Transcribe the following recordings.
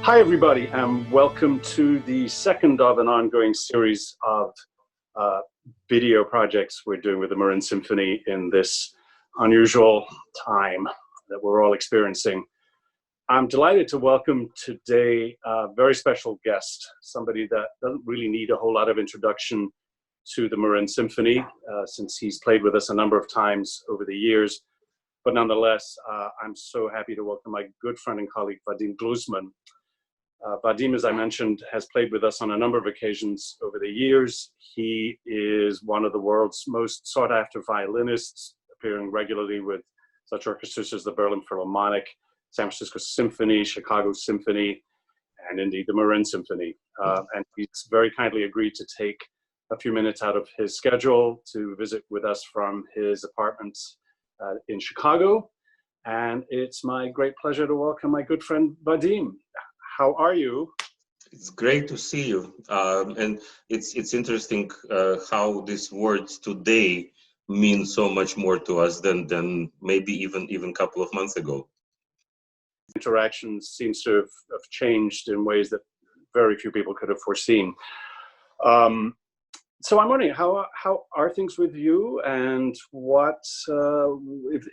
Hi, everybody, and welcome to the second of an ongoing series of video projects we're doing with the Marin Symphony in this unusual time that we're all experiencing. I'm delighted to welcome today a very special guest, somebody that doesn't really need a whole lot of introduction to the Marin Symphony, since he's played with us a number of times over the years. But nonetheless, I'm so happy to welcome my good friend and colleague, Vadim Gluzman. Vadim, as I mentioned, has played with us on a number of occasions over the years. He is one of the world's most sought-after violinists, appearing regularly with such orchestras as the Berlin Philharmonic, San Francisco Symphony, Chicago Symphony, and indeed the Marin Symphony. And he's very kindly agreed to take a few minutes out of his schedule to visit with us from his apartment in Chicago. And it's my great pleasure to welcome my good friend Vadim. How are you? It's great to see you, and it's interesting how these words today mean so much more to us than maybe even a couple of months ago. Interactions seems to have changed in ways that very few people could have foreseen. So I'm wondering, how are things with you, and what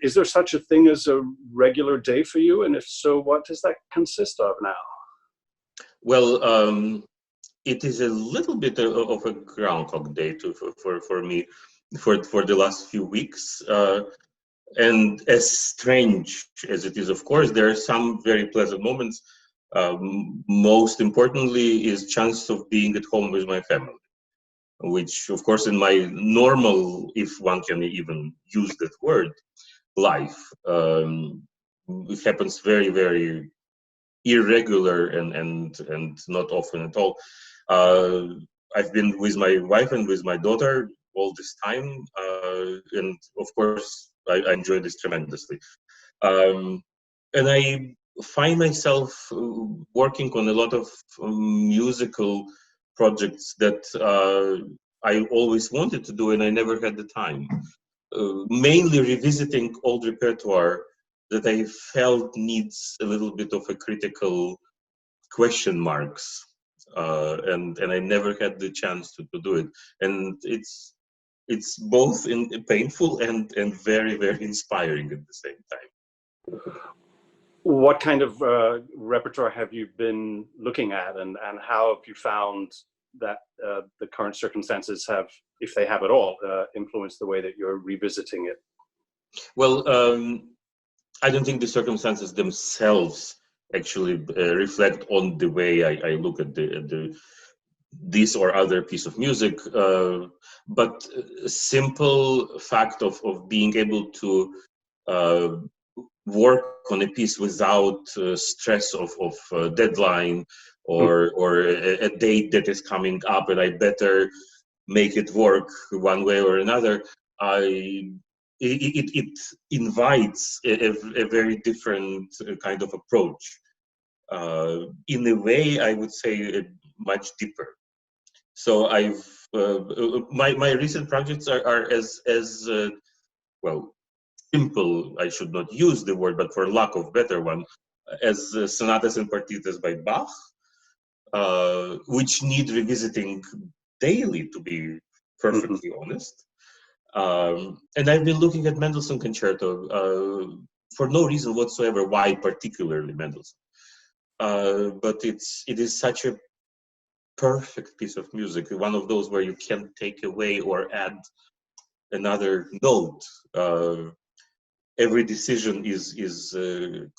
is there such a thing as a regular day for you, and if so, what does that consist of now? Well, it is a little bit of a Groundhog Day for me for the last few weeks. And as strange as it is, of course, there are some very pleasant moments. Most importantly is chance of being at home with my family, which, of course, in my normal, if one can even use that word, life, it happens very, very irregular and not often at all. I've been with my wife and with my daughter all this time, and of course I enjoy this tremendously. And I find myself working on a lot of musical projects that I always wanted to do and I never had the time. Mainly revisiting old repertoire that I felt needs a little bit of a critical question marks, and I never had the chance to do it. And it's both painful and very, very inspiring at the same time. What kind of repertoire have you been looking at, and how have you found that the current circumstances have, if they have at all, influenced the way that you're revisiting it? Well, I don't think the circumstances themselves actually reflect on the way I look at this or other piece of music, but a simple fact of being able to work on a piece without stress of deadline or a date that is coming up and I better make it work one way or another. It invites a very different kind of approach. In a way, I would say much deeper. So I've my recent projects are as well, simple. I should not use the word, but for lack of better one, as sonatas and partitas by Bach, which need revisiting daily, to be perfectly honest. And I've been looking at Mendelssohn Concerto for no reason whatsoever. Why particularly Mendelssohn? But it is such a perfect piece of music. One of those where you can't take away or add another note. Every decision is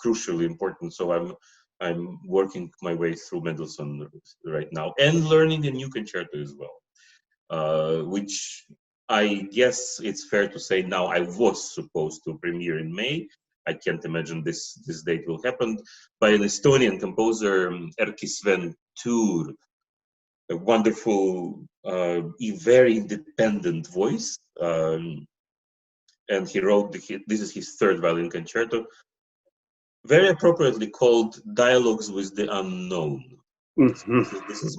crucially important. So I'm working my way through Mendelssohn right now and learning a new concerto as well, which I guess it's fair to say now I was supposed to premiere in May. I can't imagine this date will happen, by an Estonian composer, Erkki Sven Tuur, a wonderful, very independent voice. And he wrote this is his third violin concerto, very appropriately called Dialogues with the Unknown. This is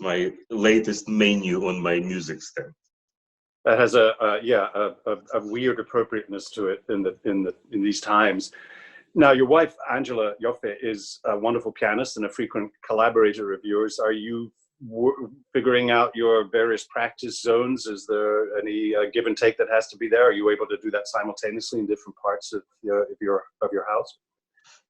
my latest menu on my music stand. That has a weird appropriateness to it in these times. Now, your wife, Angela Yoffe, is a wonderful pianist and a frequent collaborator of yours. Are you figuring out your various practice zones? Is there any give and take that has to be there? Are you able to do that simultaneously in different parts of your house?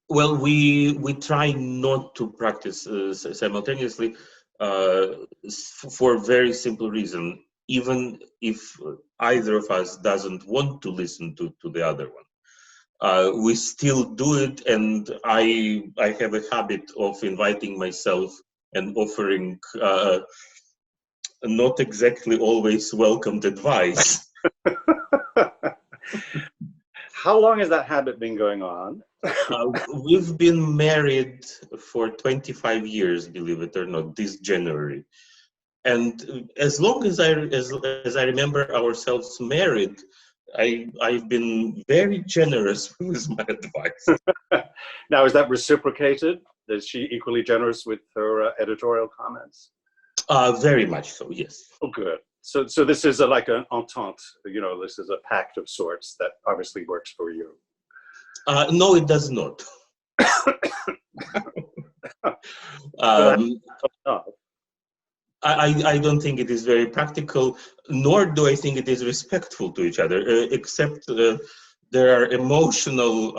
Well, we try not to practice simultaneously for a very simple reason. Even if either of us doesn't want to listen to the other one, we still do it, and I have a habit of inviting myself and offering not exactly always welcomed advice. How long has that habit been going on? We've been married for 25 years, believe it or not, this January. And as long as I remember ourselves married, I've been very generous with my advice. Now, is that reciprocated? Is she equally generous with her editorial comments? Very much so, yes. Oh, good. So this is like an entente, this is a pact of sorts that obviously works for you. No, it does not. I don't think it is very practical, nor do I think it is respectful to each other, except there are emotional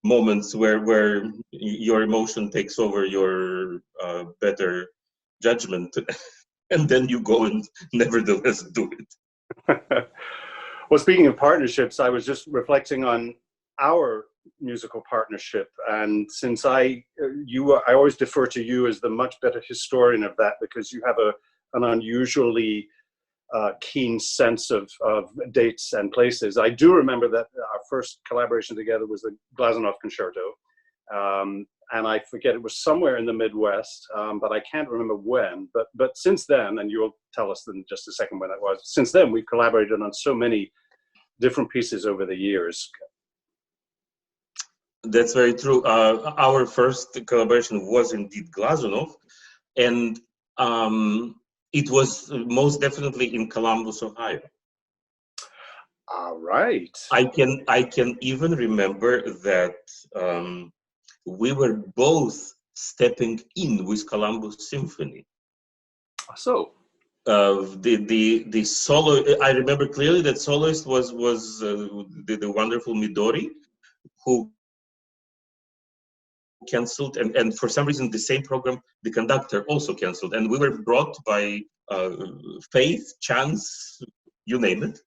moments where your emotion takes over your better judgment, and then you go and nevertheless do it. Well, speaking of partnerships, I was just reflecting on our musical partnership, and since I always defer to you as the much better historian of that, because you have an unusually keen sense of dates and places. I do remember that our first collaboration together was the Glazunov Concerto, and I forget, it was somewhere in the Midwest, but I can't remember when. But since then, and you'll tell us in just a second when it was, since then we've collaborated on so many different pieces over the years. That's very true. Our first collaboration was indeed Glazunov, and it was most definitely in Columbus, Ohio. All right. I can even remember that we were both stepping in with Columbus Symphony. So the solo, I remember clearly that soloist was the wonderful Midori, who canceled, and for some reason the same program the conductor also canceled, and we were brought by faith, chance, you name it.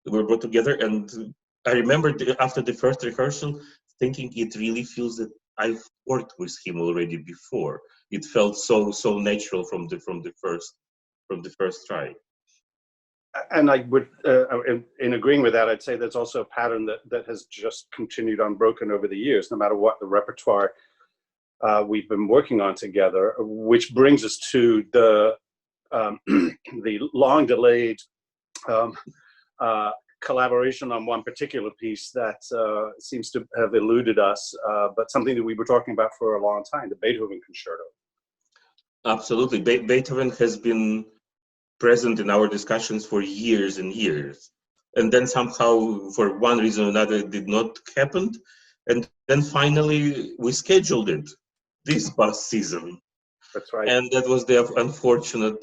We were brought together, and I remember after the first rehearsal thinking it really feels that I've worked with him already before. It felt so natural from the first try. And I would, in agreeing with that, I'd say there's also a pattern that has just continued unbroken over the years, no matter what the repertoire we've been working on together, which brings us to the long delayed collaboration on one particular piece that seems to have eluded us, but something that we were talking about for a long time, the Beethoven Concerto. Absolutely. Beethoven has been present in our discussions for years and years. And then somehow, for one reason or another, it did not happen. And then finally, we scheduled it this past season. That's right. And that was the unfortunate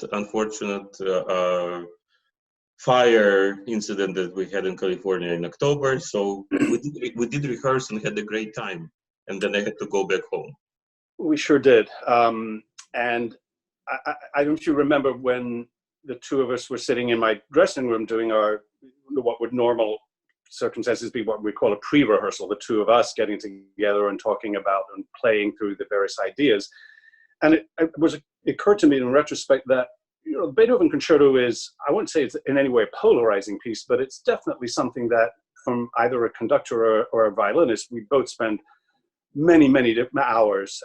fire incident that we had in California in October. So we did rehearse and had a great time. And then I had to go back home. We sure did. And I don't know if you remember when the two of us were sitting in my dressing room doing what would normal circumstances be what we call a pre-rehearsal, the two of us getting together and talking about and playing through the various ideas. And it occurred to me in retrospect that the Beethoven Concerto is, I wouldn't say it's in any way a polarizing piece, but it's definitely something that from either a conductor or a violinist, we both spend many hours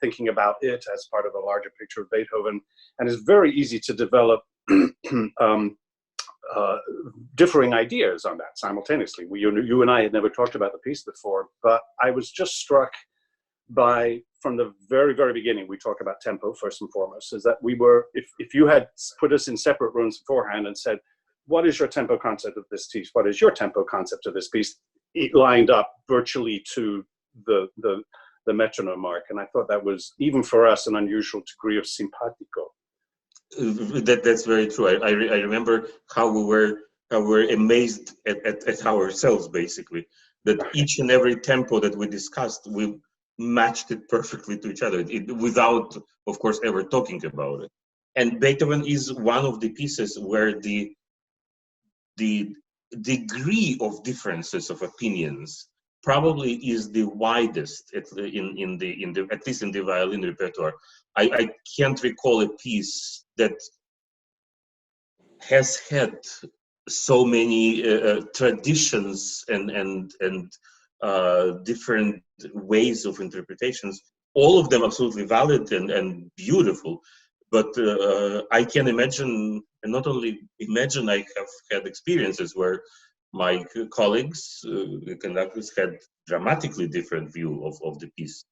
thinking about it as part of a larger picture of Beethoven, and it's very easy to develop differing ideas on that simultaneously. You and I had never talked about the piece before, but I was just struck by, from the very beginning, we talk about tempo first and foremost, is that we were, if you had put us in separate rooms beforehand and said, what is your tempo concept of this piece? What is your tempo concept of this piece? lined up virtually to the metronome mark, and I thought that was, even for us, an unusual degree of simpatico. That's very true. I remember how we were amazed at ourselves, basically, that each and every tempo that we discussed, we matched it perfectly to each other, without, of course, ever talking about it. And Beethoven is one of the pieces where the degree of differences of opinions probably is the widest at least in the violin repertoire. I can't recall a piece that has had so many traditions and different ways of interpretations. All of them absolutely valid and beautiful. But I can imagine, and not only imagine, I have had experiences where my colleagues, the conductors, had dramatically different view of the piece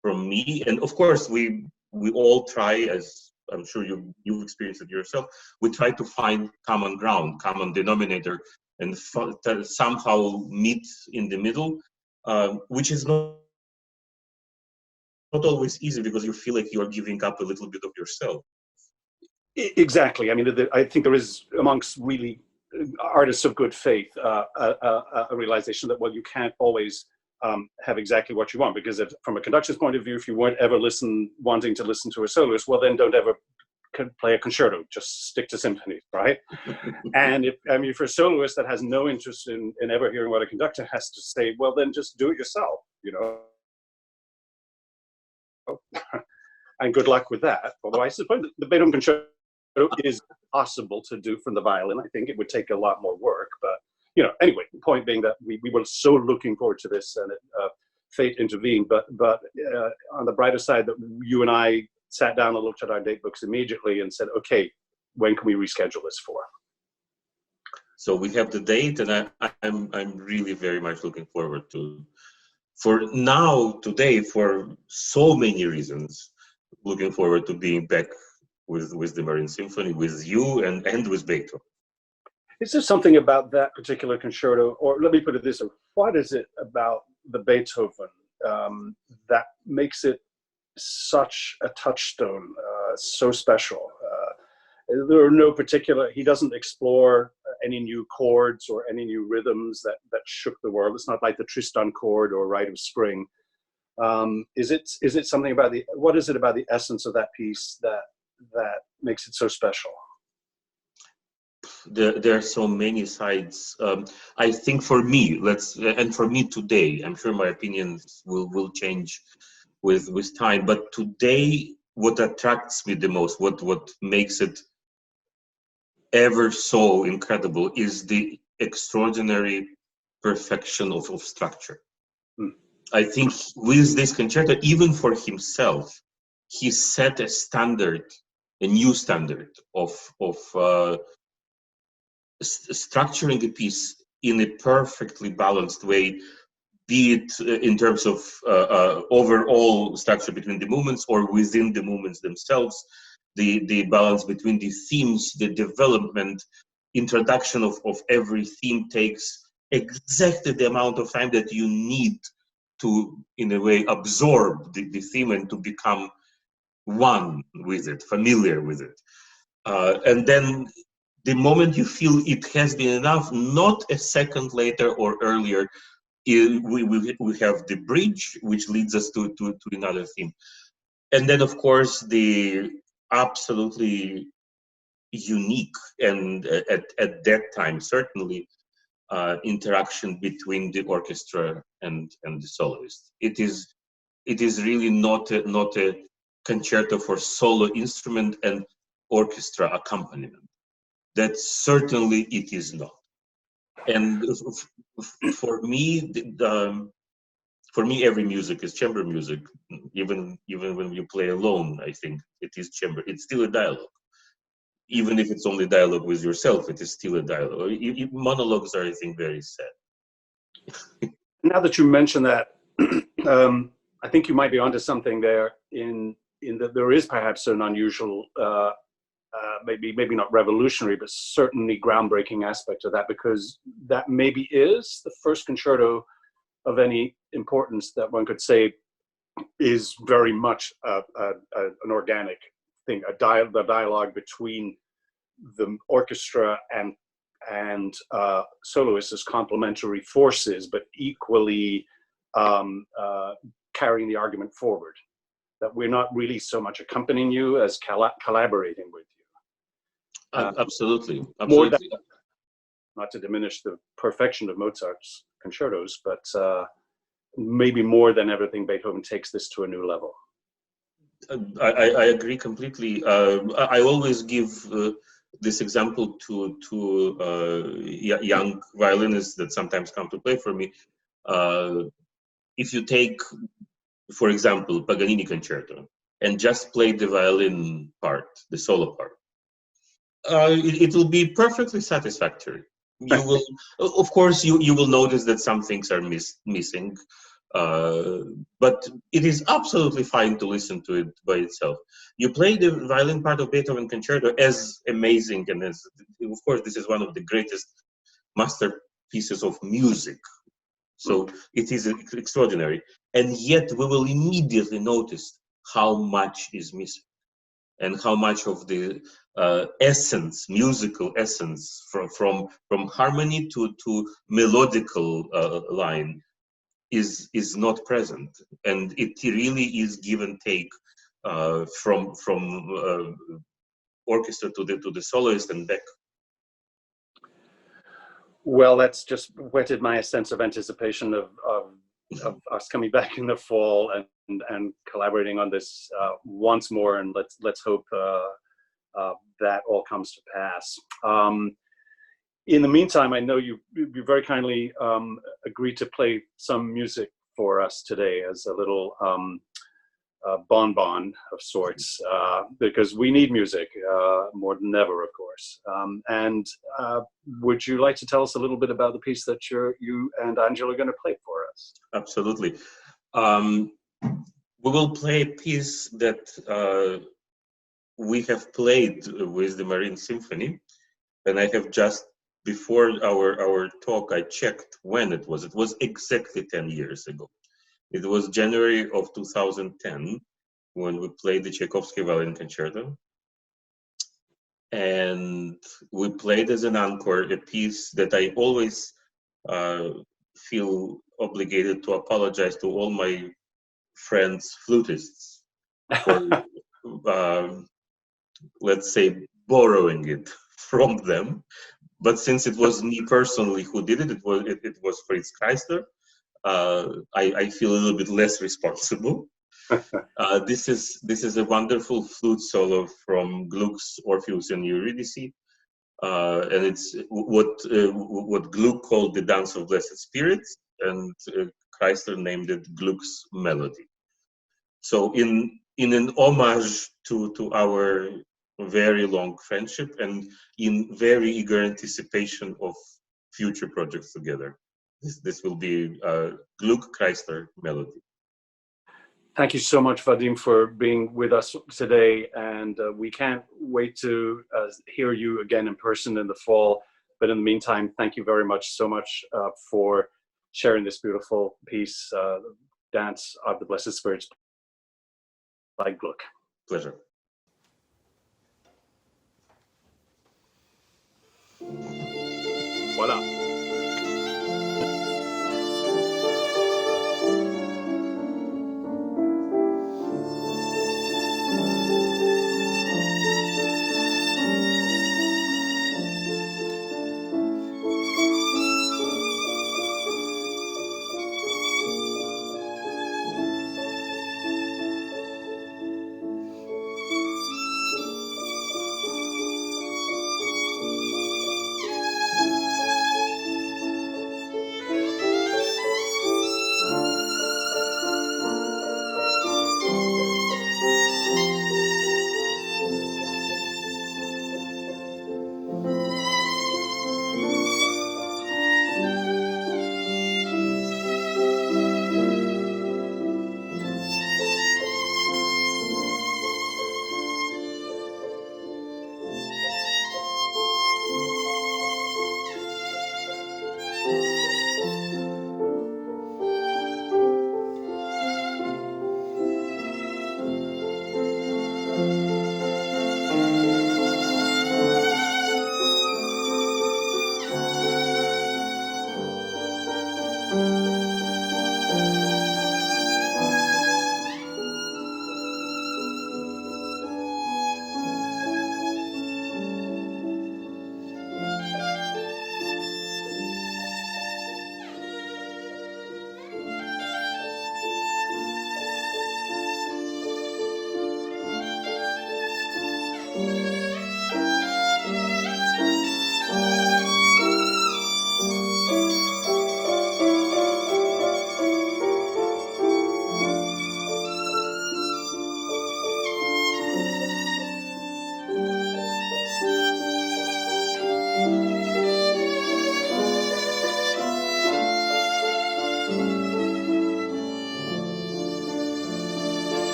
from me. And of course, we all try, as I'm sure you've experienced it yourself, we try to find common ground, common denominator, and somehow meet in the middle, which is not always easy, because you feel like you are giving up a little bit of yourself. Exactly. I mean, I think there is, amongst really artists of good faith, a realization that, well, you can't always have exactly what you want, because if, from a conductor's point of view, if you weren't ever wanting to listen to a soloist, well, then don't ever play a concerto, just stick to symphonies, right? And if you're a soloist that has no interest in ever hearing what a conductor has to say, well, then just do it yourself, you know. And good luck with that. Although I suppose the Beethoven Concerto is possible to do from the violin. I think it would take a lot more work, but you know, anyway, the point being that we were so looking forward to this, and fate intervened. But on the brighter side, that you and I sat down and looked at our date books immediately and said, okay, when can we reschedule this for? So we have the date, and I'm really very much looking forward to, for now, today, for so many reasons, looking forward to being back with the Marine Symphony, with you and with Beethoven. Is there something about that particular concerto, or let me put it this way, what is it about the Beethoven that makes it such a touchstone, so special? There are no particular, he doesn't explore any new chords or any new rhythms that shook the world. It's not like the Tristan chord or Rite of Spring. Is it something about what is it about the essence of that piece that makes it so special? There are so many sides. I think for me, and for me today, I'm sure my opinions will change with time, but today, what attracts me the most, what makes it ever so incredible, is the extraordinary perfection of structure. I think with this concerto, even for himself, he set a standard, a new standard of structuring a piece in a perfectly balanced way, be it in terms of overall structure between the movements or within the movements themselves, the balance between the themes, the development, introduction of every theme takes exactly the amount of time that you need to, in a way, absorb the theme and to become one with it, familiar with it. And then the moment you feel it has been enough, not a second later or earlier, we have the bridge, which leads us to another theme. And then, of course, the absolutely unique, and at that time, certainly, interaction between the orchestra and the soloist. It is really not a concerto for solo instrument and orchestra accompaniment. That certainly it is not. And for me, every music is chamber music. Even when you play alone, I think it is chamber. It's still a dialogue. Even if it's only dialogue with yourself, it is still a dialogue. Monologues are, I think, very sad. Now that you mention that, I think you might be onto something there in that there is perhaps an unusual maybe not revolutionary, but certainly groundbreaking aspect of that, because that maybe is the first concerto of any importance that one could say is very much an organic thing, the dialogue between the orchestra and soloists as complementary forces, but equally carrying the argument forward. That we're not really so much accompanying you as collaborating with you. Absolutely. More than, not to diminish the perfection of Mozart's concertos, but maybe more than everything, Beethoven takes this to a new level. I agree completely. I always give this example to young violinists that sometimes come to play for me. If you take, for example, Paganini Concerto, and just play the violin part, the solo part, it will be perfectly satisfactory. You will, of course, you will notice that some things are missing, but it is absolutely fine to listen to it by itself. You play the violin part of Beethoven Concerto, as amazing and as, of course, this is one of the greatest masterpieces of music. So it is extraordinary, and yet we will immediately notice how much is missing, and how much of the essence, musical essence, from harmony to melodical line is not present, and it really is give and take from orchestra to the soloist and back. Well, that's just whetted my sense of anticipation of us coming back in the fall and collaborating on this once more, and let's hope that all comes to pass. In the meantime, I know you very kindly agreed to play some music for us today as a little bonbon of sorts, because we need music more than ever, of course. And would you like to tell us a little bit about the piece that you and Angela are going to play for us? Absolutely. We will play a piece that we have played with the Marine Symphony, and I have just, before our talk, I checked when it was. It was exactly 10 years ago. It was January of 2010 when we played the Tchaikovsky Violin Concerto. And we played as an encore a piece that I always feel obligated to apologize to all my friends flutists for, let's say, borrowing it from them. But since it was me personally who did it, it was Fritz Kreister. I feel a little bit less responsible. This is a wonderful flute solo from Gluck's Orpheus and Eurydice, and it's what Gluck called the Dance of Blessed Spirits, and Kreister named it Gluck's Melody. So in an homage to our very long friendship, and in very eager anticipation of future projects together, this will be Gluck Kreister Melody. Thank you so much, Vadim, for being with us today, and we can't wait to hear you again in person in the fall. But in the meantime, thank you very much for sharing this beautiful piece, Dance of the Blessed Spirits by Gluck. Pleasure. Voilà.